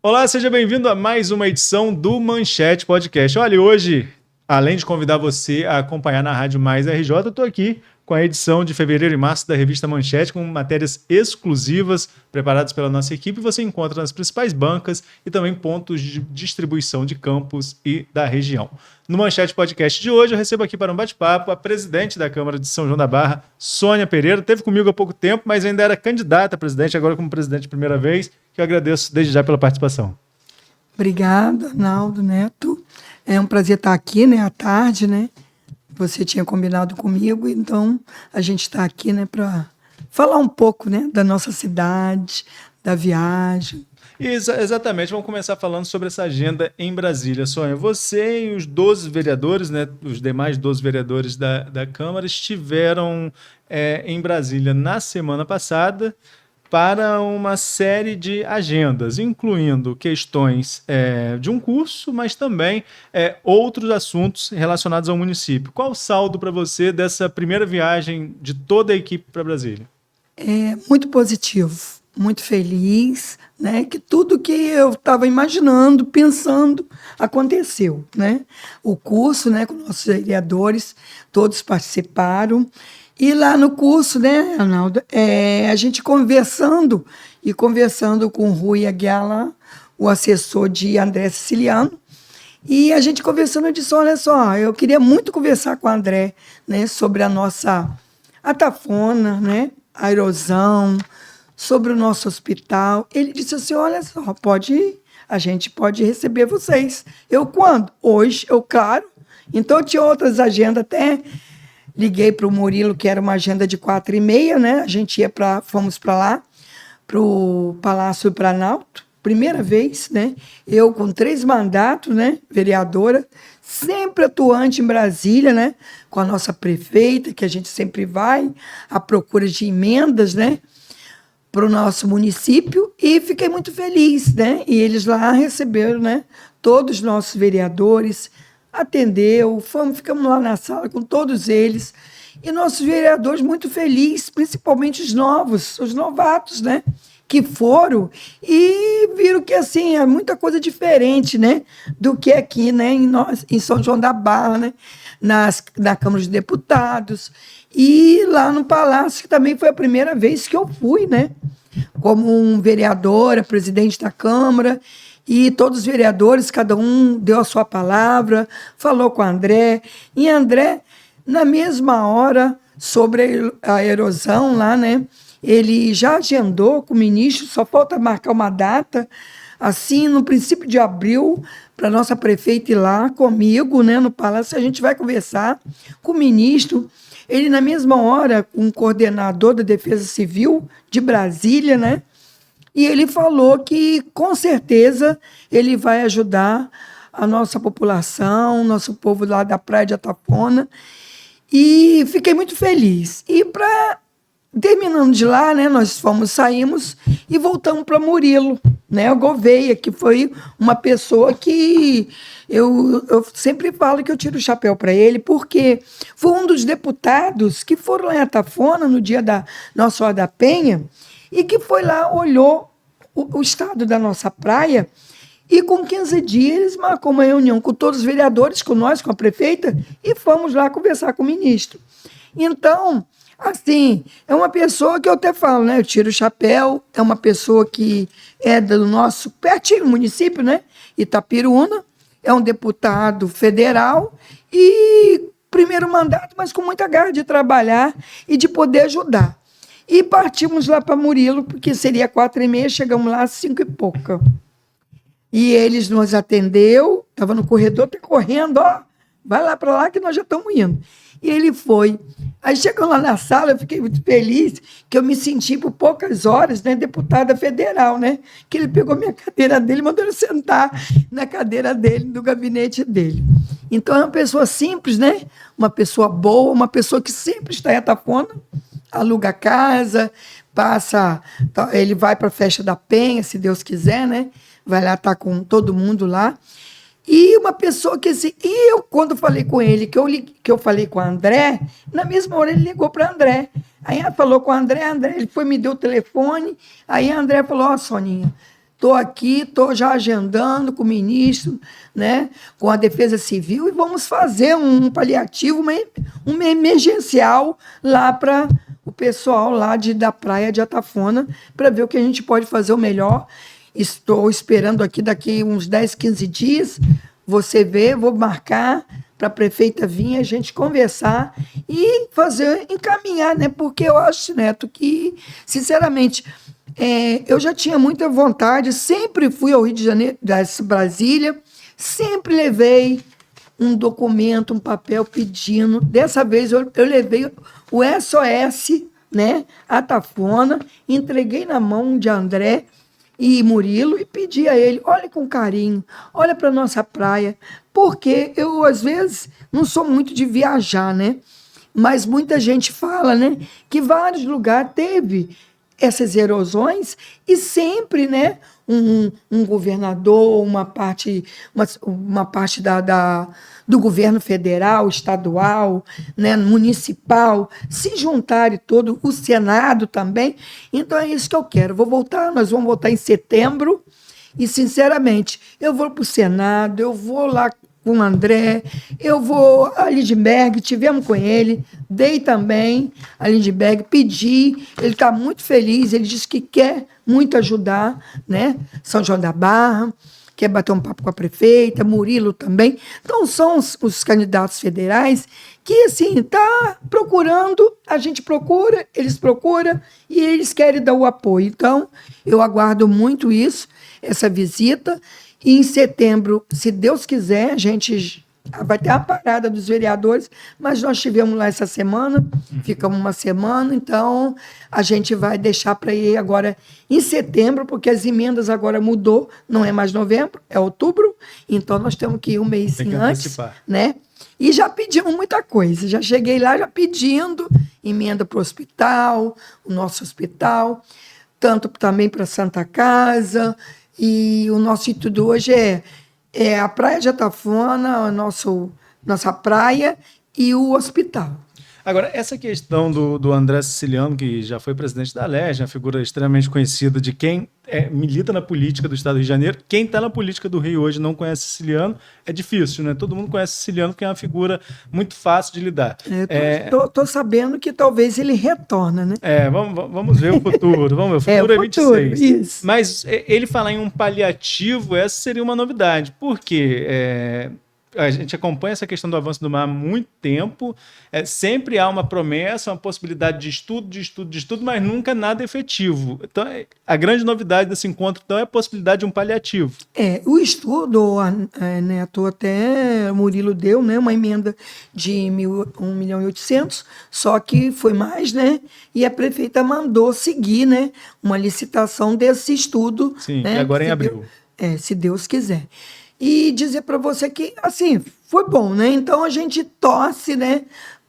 Olá, seja bem-vindo a mais uma edição do Manchete Podcast. Olha, hoje, além de convidar você a acompanhar na Rádio Mais RJ, eu estou aqui com a edição de fevereiro e março da revista Manchete, com matérias exclusivas preparadas pela nossa equipe. Você encontra nas principais bancas e também pontos de distribuição de campus e da região. No Manchete Podcast de hoje, eu recebo aqui para um bate-papo a presidente da Câmara de São João da Barra, Sônia Pereira. Esteve comigo há pouco tempo, mas ainda era candidata a presidente, agora como presidente de primeira vez, que eu agradeço desde já pela participação. Obrigada, Arnaldo Neto. É um prazer estar aqui, à tarde, Você tinha combinado comigo, então a gente está aqui, para falar um pouco, da nossa cidade, da viagem. Exatamente, vamos começar falando sobre essa agenda em Brasília. Sônia, você e os 12 vereadores, os demais 12 vereadores da Câmara estiveram em Brasília na semana passada para uma série de agendas, incluindo questões de um curso, mas também outros assuntos relacionados ao município. Qual o saldo para você dessa primeira viagem de toda a equipe para Brasília? É muito positivo, muito feliz, que tudo que eu estava imaginando, pensando, aconteceu, O curso, com nossos vereadores, todos participaram. E lá no curso, Arnaldo, a gente conversando com o Rui Aguiar, o assessor de André Siciliano, e a gente conversando, eu disse, olha só, eu queria muito conversar com o André, sobre a nossa atafona, a erosão, sobre o nosso hospital. Ele disse assim, olha só, pode ir, a gente pode receber vocês. Eu, quando? Hoje, claro. Então, tinha outras agendas até. Liguei para o Murilo, que era uma agenda de 4h30, A gente fomos para lá, para o Palácio do Planalto, primeira vez, Eu com 3 mandatos, vereadora, sempre atuante em Brasília, Com a nossa prefeita, que a gente sempre vai à procura de emendas, para o nosso município, e fiquei muito feliz, E eles lá receberam, todos os nossos vereadores, atendeu, ficamos lá na sala com todos eles, e nossos vereadores muito felizes, principalmente os novos, os novatos, que foram e viram que, assim, é muita coisa diferente, do que aqui, em São João da Barra, na Câmara dos Deputados, e lá no Palácio, que também foi a primeira vez que eu fui, como um vereadora, presidente da Câmara. E todos os vereadores, cada um deu a sua palavra, falou com o André. E André, na mesma hora, sobre a erosão lá, ele já agendou com o ministro, só falta marcar uma data, assim, no princípio de abril, para a nossa prefeita ir lá comigo, no Palácio. A gente vai conversar com o ministro. Ele, na mesma hora, um coordenador da Defesa Civil de Brasília, e ele falou que, com certeza, ele vai ajudar a nossa população, nosso povo lá da Praia de Atafona. E fiquei muito feliz. E, terminando de lá, nós saímos e voltamos para Murilo, o Gouveia, que foi uma pessoa que eu sempre falo que eu tiro o chapéu para ele, porque foi um dos deputados que foram lá em Atafona, no dia da Nossa Senhora da Penha, e que foi lá, olhou o estado da nossa praia, e com 15 dias eles marcou uma reunião com todos os vereadores, com nós, com a prefeita, e fomos lá conversar com o ministro. Então, assim, é uma pessoa que eu até falo, eu tiro o chapéu, é uma pessoa que é do nosso, pertinho do município, Itapiruana, é um deputado federal e primeiro mandato, mas com muita garra de trabalhar e de poder ajudar. E partimos lá para Murilo, porque seria 4h30, chegamos lá às 5 e pouca. E eles nos atendeu, estava no corredor, tá correndo, vai lá para lá que nós já estamos indo. E ele foi. Aí chegou lá na sala, eu fiquei muito feliz, que eu me senti por poucas horas, deputada federal, que ele pegou minha cadeira dele e mandou eu sentar na cadeira dele, no gabinete dele. Então é uma pessoa simples, Uma pessoa boa, uma pessoa que sempre está em Atafona, aluga casa, ele vai para a festa da Penha, se Deus quiser, Vai lá estar com todo mundo lá. E uma pessoa que, assim, e eu, quando falei com ele, que eu falei com o André, na mesma hora ele ligou para o André. Aí ela falou com o André, ele foi, me deu o telefone, aí a André falou, Soninha, estou aqui, estou já agendando com o ministro, né, com a Defesa Civil, e vamos fazer um paliativo, uma emergencial lá para o pessoal lá da praia de Atafona, para ver o que a gente pode fazer o melhor. Estou esperando aqui daqui uns 10, 15 dias, você vê, vou marcar para a prefeita vir, a gente conversar e encaminhar, né? Porque eu acho, Neto, que, sinceramente, eu já tinha muita vontade, sempre fui ao Rio de Janeiro, Brasília, sempre levei um documento, um papel pedindo. Dessa vez eu levei o SOS, né? Atafona, entreguei na mão de André e Murilo e pedi a ele, olha com carinho, olha para nossa praia, porque eu, às vezes, não sou muito de viajar, né? Mas muita gente fala, né, que vários lugares teve essas erosões e sempre, né, um governador, uma parte do governo federal, estadual, né, municipal, se juntarem todo, o Senado também. Então é isso que eu quero. Nós vamos voltar em setembro e, sinceramente, eu vou para o Senado, eu vou lá com o André, eu vou a Lindbergh, tivemos com ele, dei também a Lindbergh, pedi, ele está muito feliz, ele disse que quer muito ajudar, né? São João da Barra, quer bater um papo com a prefeita, Murilo também. Então, são os candidatos federais que, assim, tá procurando, a gente procura, eles procuram e eles querem dar o apoio. Então, eu aguardo muito isso, essa visita. E em setembro, se Deus quiser, a gente vai ter a parada dos vereadores, mas nós estivemos lá essa semana, ficamos uma semana, então a gente vai deixar para ir agora em setembro, porque as emendas agora mudou, não é mais novembro, é outubro, então nós temos que ir um mês antes, né? E já pedimos muita coisa, já cheguei lá já pedindo emenda para o hospital, o nosso hospital, tanto também para a Santa Casa. E o nosso intuito hoje é a Praia de Atafona, nossa praia e o hospital. Agora, essa questão do André Siciliano, que já foi presidente da Alerj, uma figura extremamente conhecida de quem milita na política do Estado do Rio de Janeiro, quem está na política do Rio hoje não conhece Siciliano, é difícil, né? Todo mundo conhece Siciliano, porque é uma figura muito fácil de lidar. Tô sabendo que talvez ele retorna, né? Vamos ver o futuro. Vamos ver, o futuro é 26. Isso. Mas ele falar em um paliativo, essa seria uma novidade. Por quê? A gente acompanha essa questão do avanço do mar há muito tempo, sempre há uma promessa, uma possibilidade de estudo, mas nunca nada efetivo. Então, a grande novidade desse encontro, então, é a possibilidade de um paliativo. O estudo, Neto, até Murilo deu, né, uma emenda de 1.800.000, só que foi mais, né, e a prefeita mandou seguir, né, uma licitação desse estudo. Sim, né, e agora em abril. Se Deus quiser. E dizer para você que, assim, foi bom, né? Então, a gente torce, né,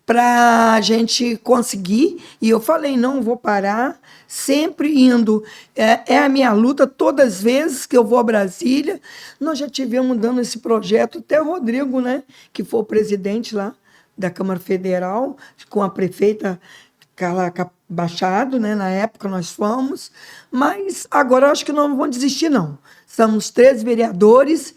para a gente conseguir. E eu falei, não vou parar, sempre indo. É a minha luta, todas as vezes que eu vou a Brasília. Nós já tivemos dando esse projeto, até o Rodrigo, né, que foi o presidente lá da Câmara Federal, com a prefeita Carla Machado, né? Na época nós fomos. Mas agora eu acho que não vamos desistir, não. Somos 3 vereadores,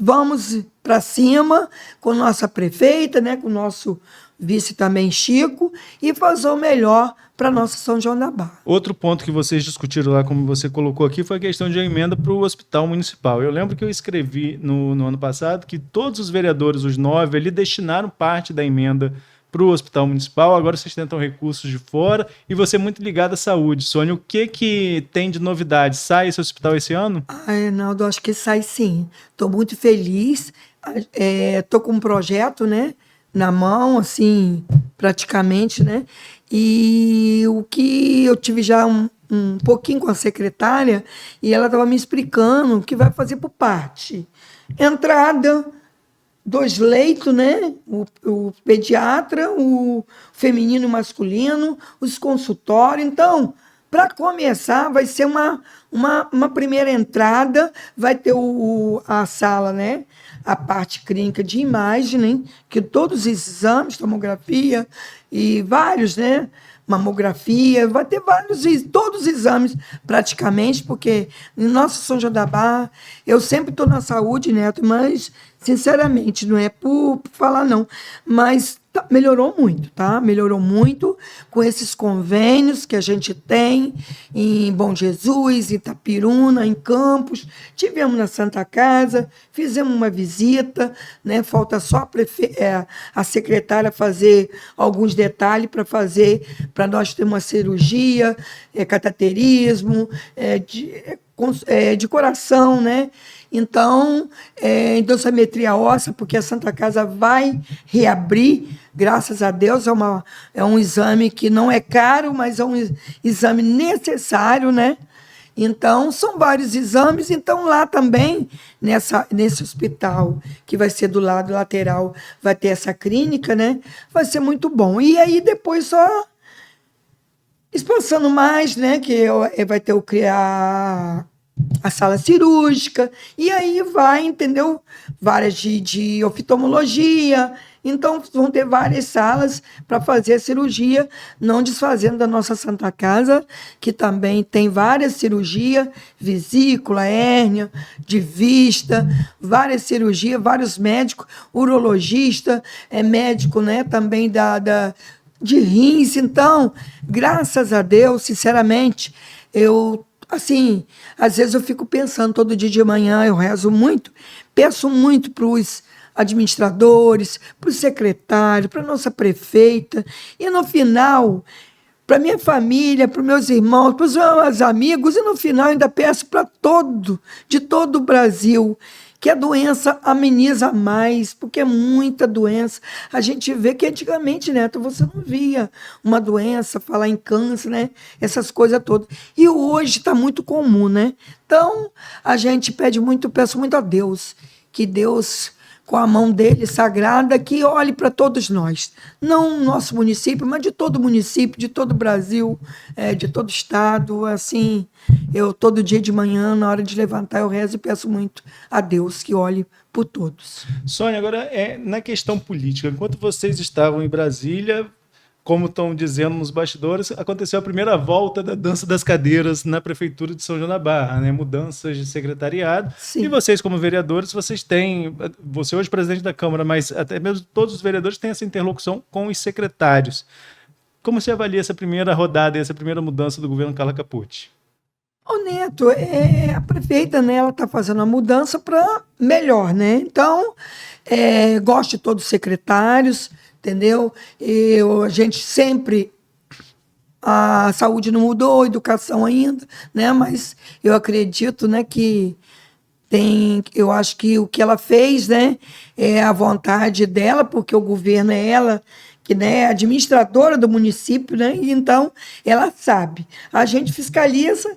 vamos para cima com nossa prefeita, né, com o nosso vice também, Chico, e fazer o melhor para nossa São João da Barra. Outro ponto que vocês discutiram lá, como você colocou aqui, foi a questão de emenda para o hospital municipal. Eu lembro que eu escrevi no ano passado que todos os vereadores, os 9, ali destinaram parte da emenda para o hospital municipal. Agora vocês tentam recursos de fora e você é muito ligado à saúde. Sônia, o que tem de novidade? Sai esse hospital esse ano? Reinaldo, acho que sai sim. Estou muito feliz. Estou com um projeto, né, na mão, assim, praticamente, né? E o que eu tive já um pouquinho com a secretária e ela estava me explicando o que vai fazer por parte. Entrada, 2 leitos, né? O pediatra, o feminino e o masculino, os consultórios. Então, para começar, vai ser uma primeira entrada, vai ter a sala, né? A parte clínica de imagem, né? Que todos os exames, tomografia e vários, né? mamografia, vai ter todos os exames praticamente, porque em nossa São João da Barra, eu sempre estou na saúde, Neto, mas, sinceramente, não é por falar não, mas melhorou muito, tá? Melhorou muito com esses convênios que a gente tem em Bom Jesus, em Itapiruna, em Campos. Tivemos na Santa Casa, fizemos uma visita, né? Falta só a secretária fazer alguns detalhes para nós ter uma cirurgia, cateterismo, de coração, né? Então, endossometria óssea, porque a Santa Casa vai reabrir, graças a Deus, é um exame que não é caro, mas é um exame necessário, né? Então, são vários exames. Então, lá também, nesse hospital, que vai ser do lado lateral, vai ter essa clínica, né? Vai ser muito bom. E aí, depois, só espaçando mais, né? Que vai ter a sala cirúrgica, e aí vai, entendeu? Várias de oftalmologia. Então, vão ter várias salas para fazer a cirurgia, não desfazendo da nossa Santa Casa, que também tem várias cirurgias, vesícula, hérnia, de vista, várias cirurgias, vários médicos, urologista, médico, né, também de rins. Então, graças a Deus, sinceramente, assim, às vezes eu fico pensando, todo dia de manhã eu rezo muito, peço muito para os administradores, para o secretário, para a nossa prefeita, e no final, para minha família, para os meus irmãos, para os meus amigos, e no final ainda peço de todo o Brasil, que a doença ameniza mais, porque é muita doença. A gente vê que antigamente, Neto, você não via uma doença, falar em câncer, né? Essas coisas todas. E hoje está muito comum, né? Então, a gente peço muito a Deus, que Deus, com a mão dele sagrada, que olhe para todos nós. Não nosso município, mas de todo o município, de todo o Brasil, de todo o estado. Assim, eu todo dia de manhã, na hora de levantar, eu rezo e peço muito a Deus que olhe por todos. Sônia, agora na questão política, enquanto vocês estavam em Brasília, como estão dizendo nos bastidores, aconteceu a primeira volta da dança das cadeiras na Prefeitura de São João da Barra, né? Mudanças de secretariado. Sim. E vocês, como vereadores, você hoje presidente da Câmara, mas até mesmo todos os vereadores têm essa interlocução com os secretários. Como você avalia essa primeira rodada e essa primeira mudança do governo Carla Capucci? Ô Neto, a prefeita, né, ela está fazendo a mudança para melhor, né? Então, gosto de todos os secretários, entendeu? A gente sempre... A saúde não mudou, a educação ainda, né? Mas eu acredito, né, que eu acho que o que ela fez, né, é a vontade dela, porque o governo é ela, que, né, é administradora do município, né? E então ela sabe. A gente fiscaliza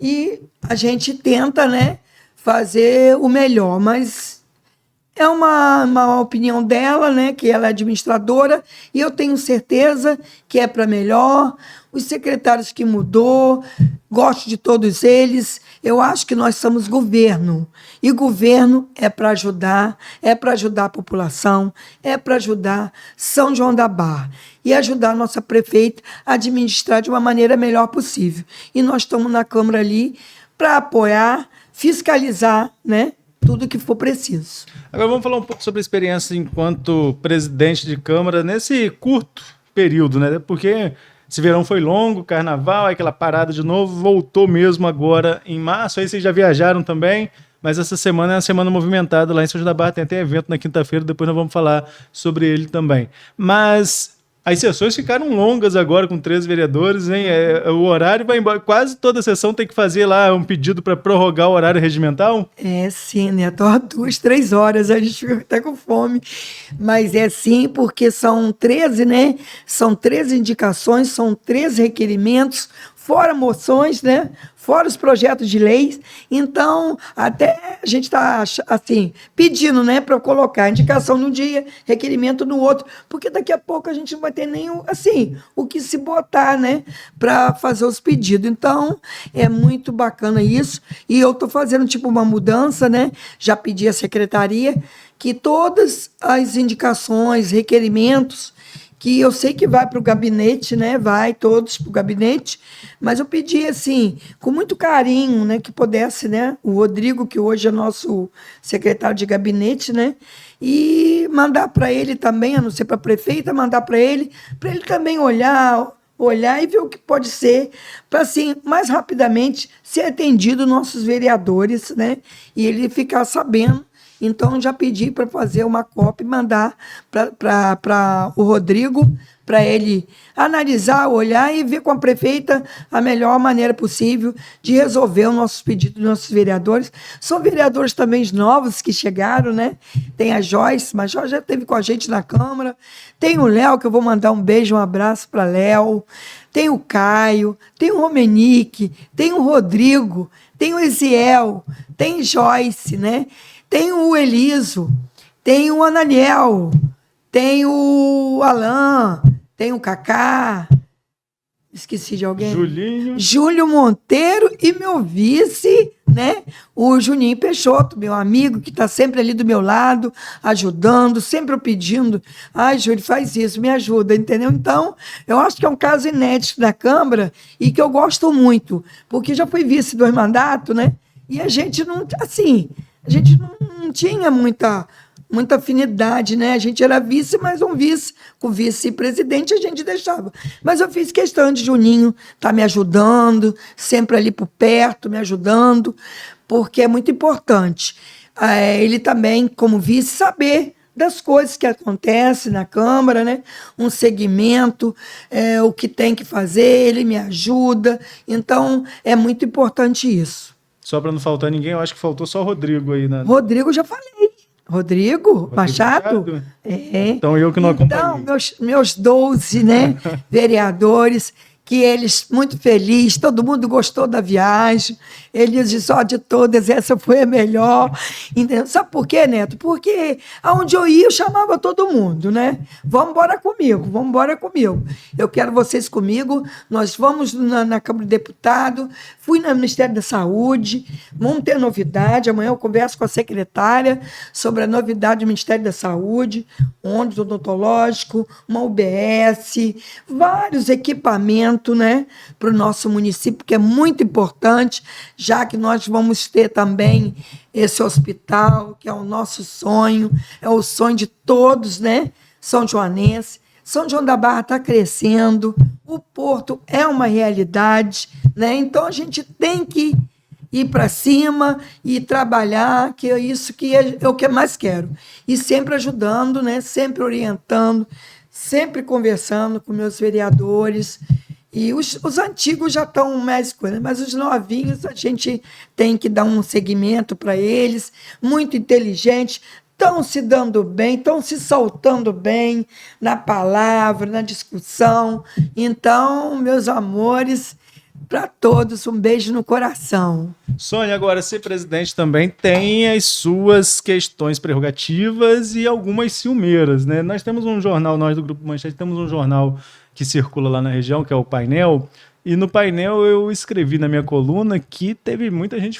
e a gente tenta, né, fazer o melhor, mas é uma opinião dela, né, que ela é administradora, e eu tenho certeza que é para melhor. Os secretários que mudou, gosto de todos eles. Eu acho que nós somos governo, e governo é para ajudar a população, é para ajudar São João da Barra e ajudar a nossa prefeita a administrar de uma maneira melhor possível. E nós estamos na Câmara ali para apoiar, fiscalizar, né, tudo que for preciso. Agora vamos falar um pouco sobre a experiência enquanto presidente de Câmara nesse curto período, né? Porque esse verão foi longo, carnaval, aquela parada de novo, voltou mesmo agora em março. Aí vocês já viajaram também, mas essa semana é uma semana movimentada lá em São João da Barra, tem até evento na quinta-feira, depois nós vamos falar sobre ele também. Mas as sessões ficaram longas agora, com 13 vereadores, hein? O horário vai embora. Quase toda sessão tem que fazer lá um pedido para prorrogar o horário regimental? Sim, né? Tô 2, 3 horas, a gente fica até com fome. Mas é sim, porque são 13, né? São 13 indicações, são 13 requerimentos, fora moções, né? Fora os projetos de leis. Então, até a gente está, assim, pedindo, né, para colocar indicação num dia, requerimento no outro, porque daqui a pouco a gente não vai ter nem, assim, o que se botar, né, para fazer os pedidos. Então, é muito bacana isso. E eu estou fazendo, tipo, uma mudança, né? Já pedi à secretaria que todas as indicações, requerimentos que eu sei que vai para o gabinete, né? Vai todos para o gabinete, mas eu pedi, assim, com muito carinho, né? Que pudesse, né? O Rodrigo, que hoje é nosso secretário de gabinete, né? E mandar para ele também, a não ser para a prefeita, mandar para ele também olhar e ver o que pode ser, para, assim, mais rapidamente ser atendido nossos vereadores, né? E ele ficar sabendo. Então, já pedi para fazer uma cópia e mandar para o Rodrigo, para ele analisar, olhar e ver com a prefeita a melhor maneira possível de resolver os nossos pedidos dos nossos vereadores. São vereadores também novos que chegaram, né? Tem a Joyce, mas a Joyce já esteve com a gente na Câmara. Tem o Léo, que eu vou mandar um beijo, um abraço para Léo. Tem o Caio, tem o Romenique, tem o Rodrigo, tem o Eziel, tem Joyce, né? Tem o Eliso, tem o Ananiel, tem o Alain, tem o Cacá, esqueci de alguém? Júlio Monteiro e meu vice, né? O Juninho Peixoto, meu amigo, que está sempre ali do meu lado, ajudando, sempre pedindo. Ai, Júlio, faz isso, me ajuda, entendeu? Então, eu acho que é um caso inédito da Câmara e que eu gosto muito, porque já fui vice 2 mandatos, né? E a gente não, assim, a gente não tinha muita afinidade, né? A gente era vice, mas um vice, com vice-presidente a gente deixava. Mas eu fiz questão de Juninho estar me ajudando, sempre ali por perto, me ajudando, porque é muito importante. Ele também, como vice, saber das coisas que acontecem na Câmara, né? Um segmento, o que tem que fazer, ele me ajuda. Então, é muito importante isso. Só para não faltar ninguém, eu acho que faltou só o Rodrigo aí, né? Rodrigo, já falei. Rodrigo Machado? Então, eu que não acompanhei. Então, meus 12, né, vereadores, que eles muito felizes, todo mundo gostou da viagem, eles disseram, de todas, essa foi a melhor. Entendeu? Sabe por quê, Neto? Porque aonde eu ia, eu chamava todo mundo, né? Vamos embora comigo. Eu quero vocês comigo, nós vamos na Câmara de Deputado, fui no Ministério da Saúde, vamos ter novidade, amanhã eu converso com a secretária sobre a novidade do Ministério da Saúde, ônibus odontológico, uma UBS, vários equipamentos, né, para o nosso município, que é muito importante, já que nós vamos ter também esse hospital, que é o nosso sonho, é o sonho de todos, né, São Joanense. São João da Barra está crescendo, o Porto é uma realidade, né, então a gente tem que ir para cima e trabalhar, que é isso que é o que eu mais quero. E sempre ajudando, né, sempre orientando, sempre conversando com meus vereadores. E os antigos já estão mais coisas, mas os novinhos a gente tem que dar um segmento para eles, muito inteligentes, estão se dando bem, estão se soltando bem na palavra, na discussão. Então, meus amores, para todos, um beijo no coração. Sônia, agora, ser presidente também tem as suas questões prerrogativas e algumas ciumeiras, né? Nós temos um jornal, nós do Grupo Manchete, temos um jornal que circula lá na região, que é o Painel, e no Painel eu escrevi na minha coluna que teve gente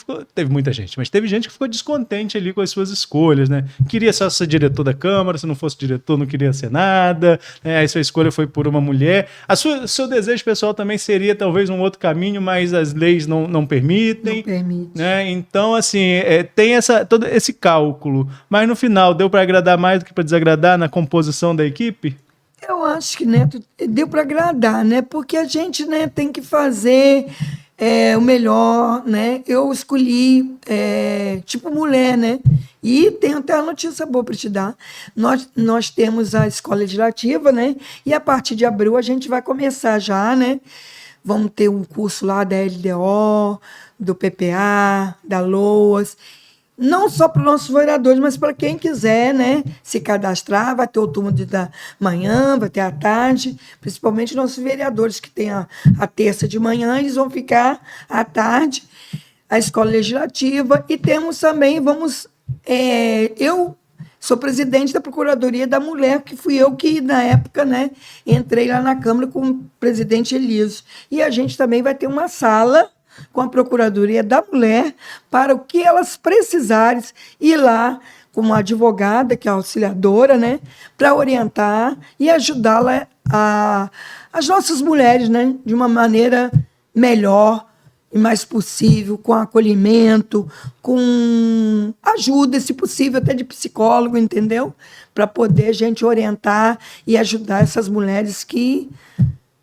que ficou descontente ali com as suas escolhas, né? Queria só ser diretor da Câmara, se não fosse diretor não queria ser nada, né? Aí sua escolha foi por uma mulher. Seu desejo pessoal também seria talvez um outro caminho, mas as leis não permitem. Não permite. Né? Então, assim, tem todo esse cálculo, mas no final deu para agradar mais do que para desagradar na composição da equipe? Eu acho que, Neto, deu para agradar, né? Porque a gente, né, tem que fazer o melhor, né? Eu escolhi tipo mulher, né? E tenho até uma notícia boa para te dar. Nós temos a escola legislativa, né? E a partir de abril a gente vai começar já, né? Vamos ter um curso lá da LDO, do PPA, da LOAS. Não só para os nossos vereadores, mas para quem quiser, né, se cadastrar. Vai ter o turno da manhã, vai ter à tarde, principalmente nossos vereadores que têm a terça de manhã, eles vão ficar à tarde, a escola legislativa. E temos também, eu sou presidente da Procuradoria da Mulher, que fui eu que, na época, né, entrei lá na Câmara com o presidente Eliso. E a gente também vai ter uma sala com a Procuradoria da Mulher para o que elas precisarem ir lá com uma advogada, que é auxiliadora, né, para orientar e ajudá-la as nossas mulheres, né, de uma maneira melhor e mais possível, com acolhimento, com ajuda, se possível, até de psicólogo, entendeu? Para poder a gente orientar e ajudar essas mulheres que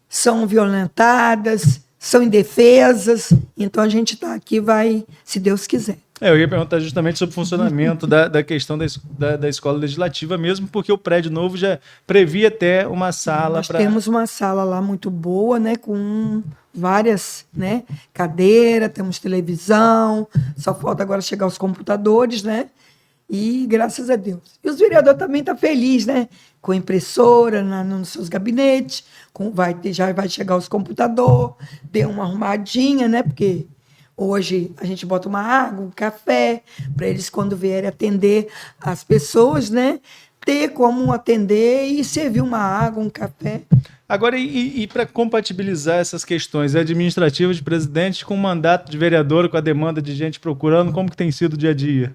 são violentadas, são indefesas. Então, a gente está aqui, vai, se Deus quiser. Eu ia perguntar justamente sobre o funcionamento da questão da escola legislativa mesmo, porque o prédio novo já previa até uma sala. Nós temos uma sala lá muito boa, né, com várias, né, cadeiras, temos televisão, só falta agora chegar os computadores, né, e graças a Deus. E os vereadores também estão felizes, né, com impressora nos seus gabinetes, já vai chegar os computadores, deu uma arrumadinha, né, porque hoje a gente bota uma água, um café, para eles, quando vierem atender as pessoas, né, ter como atender e servir uma água, um café. Agora, e para compatibilizar essas questões administrativas de presidente com o mandato de vereador, com a demanda de gente procurando, como que tem sido o dia a dia?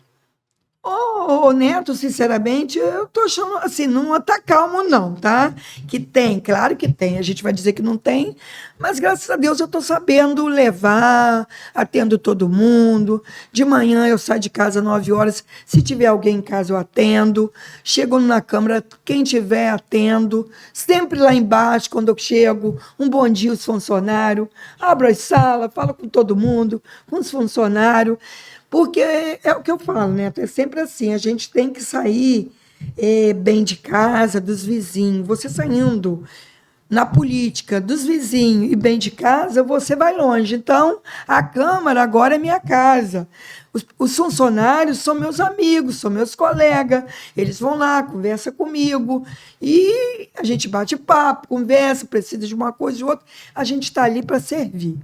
Ô, Neto, sinceramente, eu tô achando assim, não tá calmo não, tá? Que tem, claro que tem, a gente vai dizer que não tem, mas graças a Deus eu tô sabendo levar, atendo todo mundo, de manhã eu saio de casa às 9 horas, se tiver alguém em casa eu atendo, chego na Câmara, quem tiver atendo, sempre lá embaixo, quando eu chego, um bom dia os funcionários, abro as salas, falo com todo mundo, com os funcionários, porque é o que eu falo, né? É sempre assim, a gente tem que sair bem de casa, dos vizinhos. Você saindo na política dos vizinhos e bem de casa, você vai longe. Então, a Câmara agora é minha casa. Os funcionários são meus amigos, são meus colegas. Eles vão lá, conversam comigo e a gente bate papo, conversa, precisa de uma coisa ou de outra. A gente está ali para servir.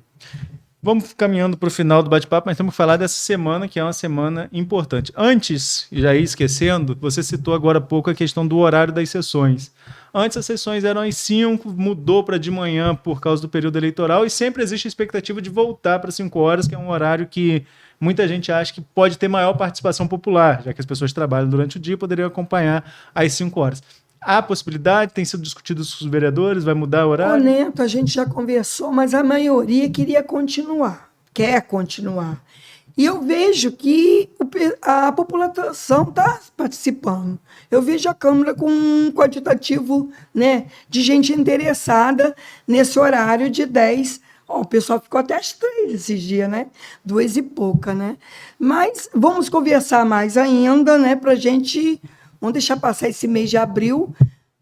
Vamos caminhando para o final do bate-papo, mas temos que falar dessa semana, que é uma semana importante. Antes, já ia esquecendo, você citou agora há pouco a questão do horário das sessões. Antes as sessões eram às 5, mudou para de manhã por causa do período eleitoral e sempre existe a expectativa de voltar para 5 horas, que é um horário que muita gente acha que pode ter maior participação popular, já que as pessoas trabalham durante o dia e poderiam acompanhar às 5 horas. Há possibilidade? Tem sido discutido com os vereadores? Vai mudar o horário? Ô, Neto, a gente já conversou, mas a maioria queria continuar, quer continuar. E eu vejo que a população está participando. Eu vejo a Câmara com um quantitativo, né, de gente interessada nesse horário de 10. O pessoal ficou até às 3 esses dias, né? 2 e pouca, né? Mas vamos conversar mais ainda, né, para a gente... Vamos deixar passar esse mês de abril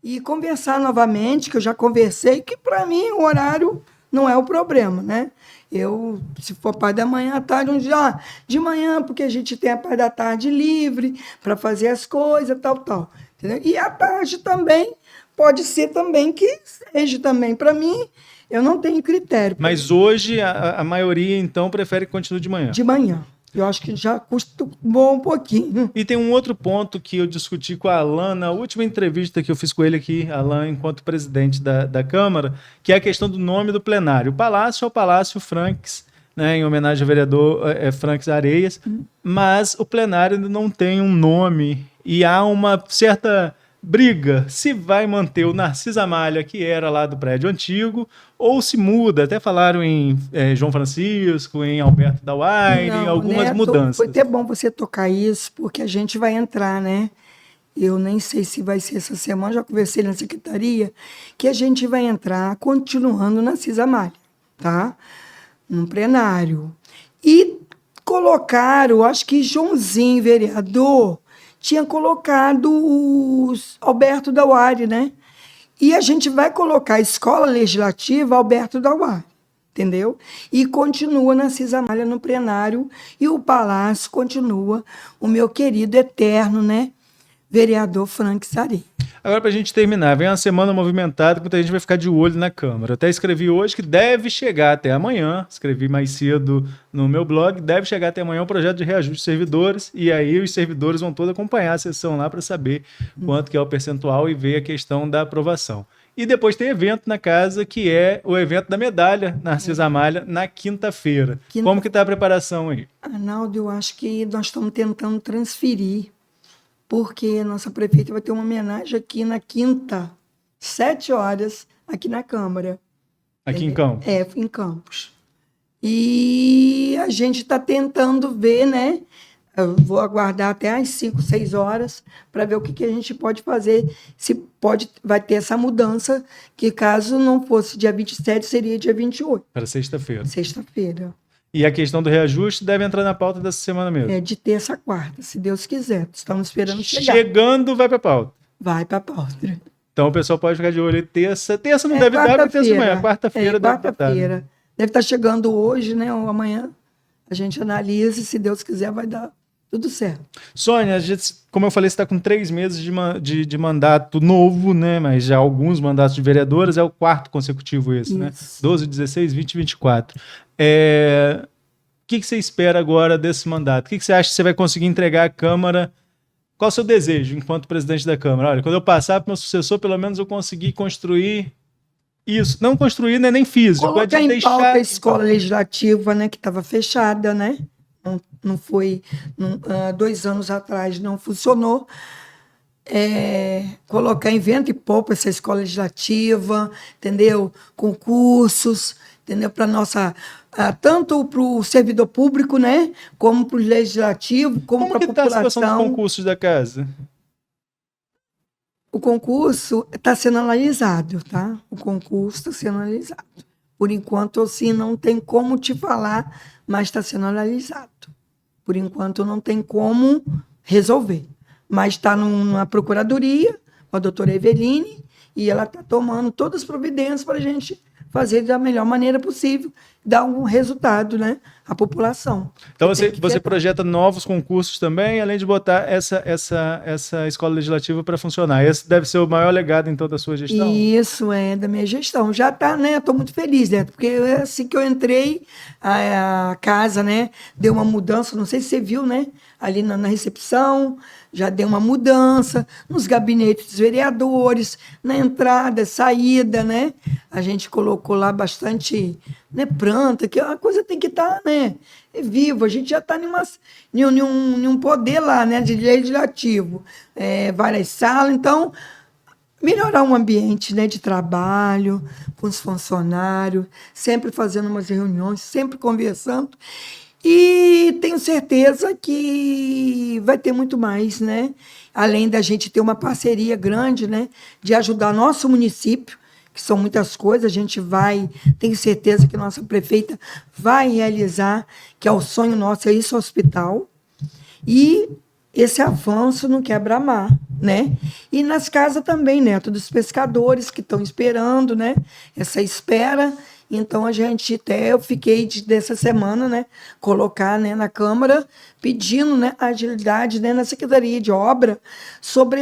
e conversar novamente, que eu já conversei, que para mim o horário não é o problema, né? Eu, se for parte da manhã, à tarde, um dia de manhã, porque a gente tem a parte da tarde livre para fazer as coisas, tal. Entendeu? E à tarde também, pode ser também que seja também. Para mim, eu não tenho critério. Mas hoje a maioria, então, prefere que continue de manhã? De manhã. Eu acho que já costumou um pouquinho. E tem um outro ponto que eu discuti com a Alan na última entrevista que eu fiz com ele aqui, Alan, enquanto presidente da Câmara, que é a questão do nome do plenário. O Palácio é o Palácio Franques, né, em homenagem ao vereador Franques Areias, mas o plenário ainda não tem um nome e há uma certa briga se vai manter o Narciso Amália, que era lá do prédio antigo, ou se muda. Até falaram em João Francisco, em Alberto Dauaire, em algumas Neto, mudanças. Foi até bom você tocar isso, porque a gente vai entrar, né? Eu nem sei se vai ser essa semana, já conversei na secretaria, que a gente vai entrar continuando na Narciso Amália, tá? No plenário. E colocaram, acho que Joãozinho, vereador, tinha colocado o Alberto Dauaire, né? E a gente vai colocar a Escola Legislativa Alberto Dauaire, entendeu? E continua Narciso Amália no plenário e o Palácio continua o meu querido eterno, né? Vereador Franques Areias. Agora, para a gente terminar, vem uma semana movimentada, muita gente vai ficar de olho na Câmara. Eu até escrevi hoje que deve chegar até amanhã, escrevi mais cedo no meu blog, deve chegar até amanhã um projeto de reajuste de servidores, e aí os servidores vão todos acompanhar a sessão lá para saber quanto que é o percentual e ver a questão da aprovação. E depois tem evento na casa, que é o evento da medalha Narcisa Amália, na quinta-feira. Como que está a preparação aí? Arnaldo, eu acho que nós estamos tentando transferir, porque a nossa prefeita vai ter uma homenagem aqui na quinta, 7 horas, aqui na Câmara. Aqui em Campos? Em Campos. E a gente está tentando ver, né? Eu vou aguardar até às 5, 6 horas para ver o que a gente pode fazer. Vai ter essa mudança, que caso não fosse dia 27, seria dia 28. Para sexta-feira. Sexta-feira. E a questão do reajuste deve entrar na pauta dessa semana mesmo? É de terça a quarta, se Deus quiser. Estamos esperando chegar. Chegando, vai para a pauta. Vai para a pauta. Então o pessoal pode ficar de olho aí terça. Terça não deve dar, porque terça amanhã. Quarta-feira deve estar. Quarta-feira. Deve estar chegando hoje, né? Ou amanhã. A gente analisa e, se Deus quiser, vai dar tudo certo. Sônia, a gente, como eu falei, você está com 3 meses de mandato novo, né? Mas já alguns mandatos de vereadoras, é o 4º consecutivo esse, né? 12, 16, 20 e 24. O que você espera agora desse mandato? O que você acha que você vai conseguir entregar à Câmara? Qual é o seu desejo enquanto presidente da Câmara? Olha, quando eu passar para o meu sucessor, pelo menos eu conseguir construir isso. Não construir, né, nem físico. Colocar em pauta a escola legislativa, né, que estava fechada, né? Não foi... 2 anos atrás não funcionou. Colocar em vento e popa essa escola legislativa, entendeu? Concursos, entendeu? Para nossa... tanto para o servidor público, né? Como para o legislativo, como para a população. Como está a situação dos concursos da casa? O concurso está sendo analisado, tá? O concurso está sendo analisado. Por enquanto, assim, não tem como te falar, mas está sendo analisado. Por enquanto, não tem como resolver. Mas está numa procuradoria, com a doutora Eveline, e ela está tomando todas as providências para a gente fazer da melhor maneira possível, dar um resultado, né, à população. Então você projeta novos concursos também, além de botar essa escola legislativa para funcionar. Esse deve ser o maior legado, então, da sua gestão? Isso, da minha gestão. Já está, né, estou muito feliz, né, porque assim que eu entrei, a casa, né, deu uma mudança, não sei se você viu, né, ali na recepção, já deu uma mudança, nos gabinetes dos vereadores, na entrada, saída, né? A gente colocou lá bastante, né, planta, que a coisa tem que estar, né, viva. A gente já está em um poder lá, né, de legislativo, várias salas, então melhorar o ambiente, né, de trabalho com os funcionários, sempre fazendo umas reuniões, sempre conversando. E tenho certeza que vai ter muito mais, né? Além da gente ter uma parceria grande, né? De ajudar nosso município, que são muitas coisas, a gente tenho certeza que nossa prefeita vai realizar, que é o sonho nosso, é esse hospital. E esse avanço no quebra-mar, né? E nas casas também, né? Todos os pescadores que estão esperando, né? Essa espera. Então, eu fiquei dessa semana, né, colocar, né, na Câmara, pedindo, né, agilidade, né, na Secretaria de Obra, sobre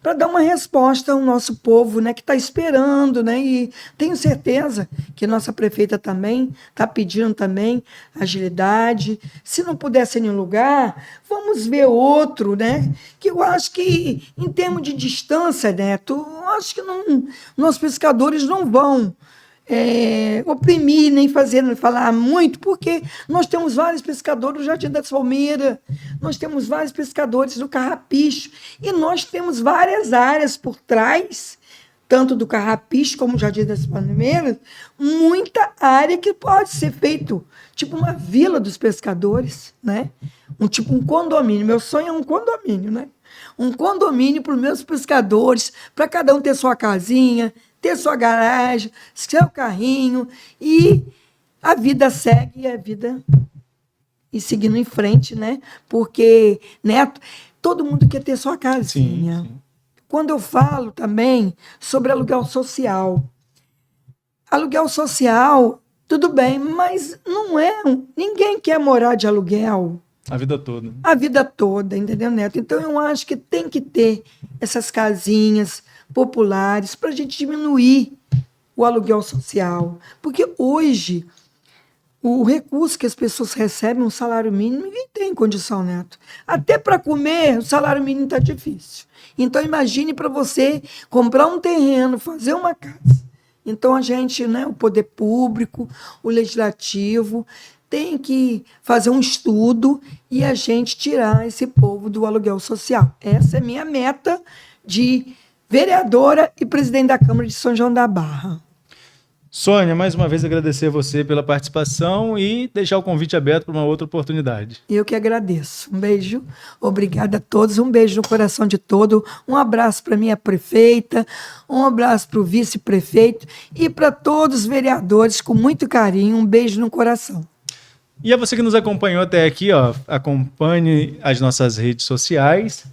para dar uma resposta ao nosso povo, né, que está esperando, né, e tenho certeza que nossa prefeita também está pedindo também agilidade. Se não puder ser em um lugar, vamos ver outro, né, que eu acho que, em termos de distância, Neto, eu acho que nossos pescadores não vão oprimir, nem falar muito, porque nós temos vários pescadores do Jardim das Palmeiras, nós temos vários pescadores do Carrapicho, e nós temos várias áreas por trás, tanto do Carrapicho como do Jardim das Palmeiras, muita área que pode ser feito, tipo uma vila dos pescadores, né? Tipo um condomínio. Meu sonho é um condomínio, né? Um condomínio para os meus pescadores, para cada um ter sua casinha, ter sua garagem, seu carrinho, e a vida segue, e seguindo em frente, né? Porque, Neto, todo mundo quer ter sua casinha. Sim, sim. Quando eu falo também sobre aluguel social, tudo bem, mas não ninguém quer morar de aluguel. A vida toda. A vida toda, entendeu, Neto? Então, eu acho que tem que ter essas casinhas populares para a gente diminuir o aluguel social. Porque hoje, o recurso que as pessoas recebem, um salário mínimo, ninguém tem condição, Neto. Até para comer, o salário mínimo está difícil. Então, imagine para você comprar um terreno, fazer uma casa. Então, a gente, né, o poder público, o legislativo, tem que fazer um estudo e a gente tirar esse povo do aluguel social. Essa é minha meta de vereadora e presidente da Câmara de São João da Barra. Sônia, mais uma vez agradecer a você pela participação e deixar o convite aberto para uma outra oportunidade. Eu que agradeço. Um beijo. Obrigada a todos. Um beijo no coração de todo. Um abraço para minha prefeita, um abraço para o vice-prefeito e para todos os vereadores com muito carinho. Um beijo no coração. E a você que nos acompanhou até aqui, ó, acompanhe as nossas redes sociais,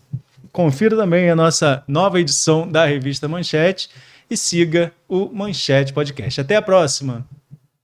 confira também a nossa nova edição da revista Manchete e siga o Manchete Podcast. Até a próxima!